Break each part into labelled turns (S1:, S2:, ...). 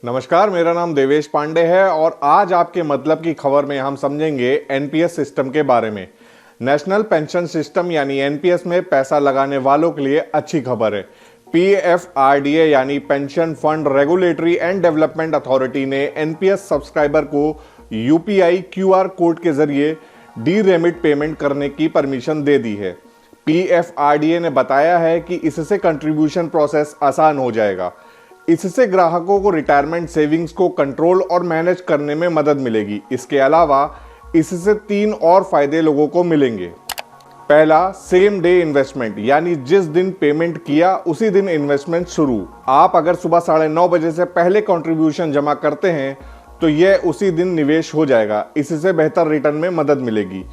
S1: नमस्कार, मेरा नाम देवेश पांडे है और आज आपके मतलब की खबर में हम समझेंगे एनपीएस सिस्टम के बारे में। नेशनल पेंशन सिस्टम यानी एनपीएस में पैसा लगाने वालों के लिए अच्छी खबर है। पीएफआरडीए यानी pension fund regulatory and development authority ने एनपीएस सब्सक्राइबर को यूपीआई क्यूआर कोड के जरिए डी रेमिट पेमेंट करने की परमिशन दे दी है। पीएफआरडीए ने बताया है कि इससे कंट्रीब्यूशन प्रोसेस आसान हो जाएगा। इससे ग्राहकों को रिटायरमेंट सेविंग्स को कंट्रोल और मैनेज करने में मदद मिलेगी। इसके अलावा इससे 3 और फायदे लोगों को मिलेंगे। पहला, सेम डे इन्वेस्टमेंट, यानी जिस दिन पेमेंट किया उसी दिन इन्वेस्टमेंट शुरू। आप अगर सुबह 9:30 बजे से पहले कंट्रीब्यूशन जमा करते हैं तो यह उसी दिन निवेश हो जाएगा। इससे बेहतर रिटर्न में मदद मिलेगी।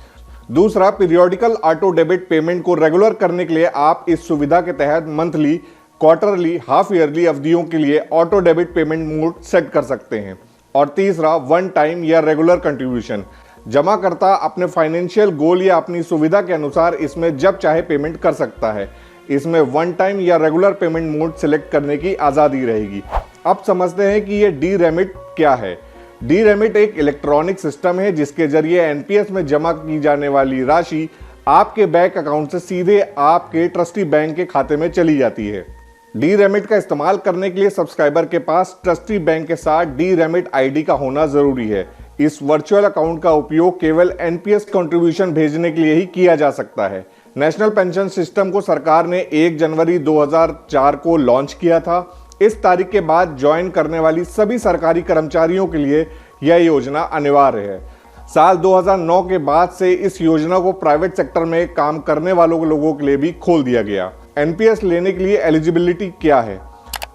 S1: दूसरा, पीरियोडिकल ऑटो डेबिट पेमेंट को रेगुलर करने के लिए आप इस सुविधा के तहत मंथली, क्वार्टरली, हाफ ईयरली अवधियों के लिए auto debit payment mode set कर सकते हैं। और तीसरा, वन टाइम या रेगुलर कंट्रीब्यूशन, जमाकर्ता अपने फाइनेंशियल गोल या अपनी सुविधा के अनुसार इसमें जब चाहे पेमेंट कर सकता है। इसमें वन टाइम या रेगुलर पेमेंट मोड सिलेक्ट करने की आज़ादी रहेगी। अब समझते हैं कि ये डी रेमिट क्या है। डी रेमिट एक इलेक्ट्रॉनिक सिस्टम है जिसके जरिए एनपीएस में जमा की जाने वाली राशि आपके बैंक अकाउंट से सीधे आपके ट्रस्टी बैंक के खाते में चली जाती है। डी रेमिट का इस्तेमाल करने के लिए सब्सक्राइबर के पास ट्रस्टी बैंक के साथ डी रेमिट आईडी का होना जरूरी है। इस वर्चुअल अकाउंट का उपयोग केवल एनपीएस कंट्रीब्यूशन भेजने के लिए ही किया जा सकता है। नेशनल पेंशन सिस्टम को सरकार ने 1 जनवरी 2004 को लॉन्च किया था। इस तारीख के बाद ज्वाइन करने वाली सभी सरकारी कर्मचारियों के लिए यह योजना अनिवार्य है। साल 2009 के बाद से इस योजना को प्राइवेट सेक्टर में काम करने वालों लोगों के लिए भी खोल दिया गया। एनपीएस लेने के लिए एलिजिबिलिटी क्या है?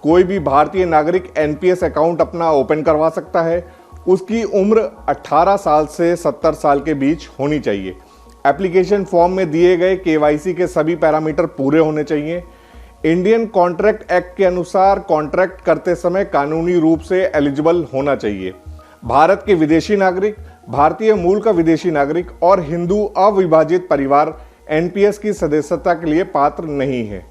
S1: कोई भी भारतीय नागरिक एनपीएस अकाउंट अपना ओपन करवा सकता है। उसकी उम्र 18 साल से 70 साल के बीच होनी चाहिए। एप्लीकेशन फॉर्म में दिए गए केवाईसी के सभी पैरामीटर पूरे होने चाहिए। इंडियन कॉन्ट्रैक्ट एक्ट के अनुसार कॉन्ट्रैक्ट करते समय कानूनी रूप से एलिजिबल होना चाहिए। भारत के विदेशी नागरिक, भारतीय मूल का विदेशी नागरिक और हिंदू अविभाजित परिवार एनपीएस की सदस्यता के लिए पात्र नहीं है।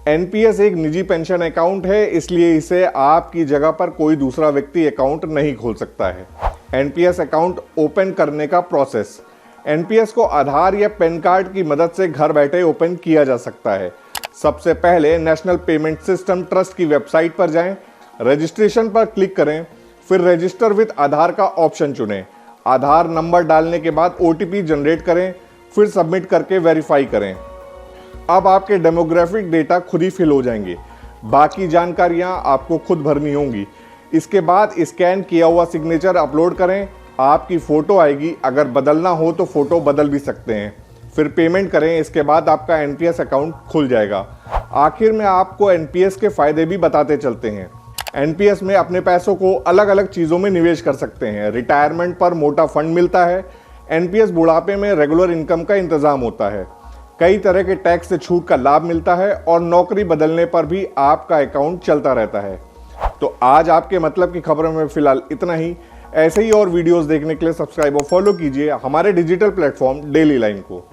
S1: एनपीएस एक निजी पेंशन अकाउंट है, इसलिए इसे आपकी जगह पर कोई दूसरा व्यक्ति अकाउंट नहीं खोल सकता है। एनपीएस अकाउंट ओपन करने का प्रोसेस। एनपीएस को आधार या पैन कार्ड की मदद से घर बैठे ओपन किया जा सकता है। सबसे पहले नेशनल पेमेंट सिस्टम ट्रस्ट की वेबसाइट पर जाएं, रजिस्ट्रेशन पर क्लिक करें, फिर रजिस्टर विद आधार का ऑप्शन चुनें। आधार नंबर डालने के बाद ओटीपी जनरेट करें, फिर सबमिट करके वेरीफाई करें। अब आपके डेमोग्राफिक डेटा खुद ही फिल हो जाएंगे। बाकी जानकारियां आपको खुद भरनी होंगी। इसके बाद स्कैन किया हुआ सिग्नेचर अपलोड करें। आपकी फ़ोटो आएगी। अगर बदलना हो तो फ़ोटो बदल भी सकते हैं। फिर पेमेंट करें। इसके बाद आपका एनपीएस अकाउंट खुल जाएगा। आखिर में आपको एनपीएस के फ़ायदे भी बताते चलते हैं। एनपीएस में अपने पैसों को अलग अलग चीज़ों में निवेश कर सकते हैं। रिटायरमेंट पर मोटा फंड मिलता है। एनपीएस बुढ़ापे में रेगुलर इनकम का इंतजाम होता है। कई तरह के टैक्स से छूट का लाभ मिलता है और नौकरी बदलने पर भी आपका अकाउंट चलता रहता है। तो आज आपके मतलब की खबरों में फिलहाल इतना ही। ऐसे ही और वीडियोस देखने के लिए सब्सक्राइब और फॉलो कीजिए हमारे डिजिटल प्लेटफॉर्म डेली लाइन को।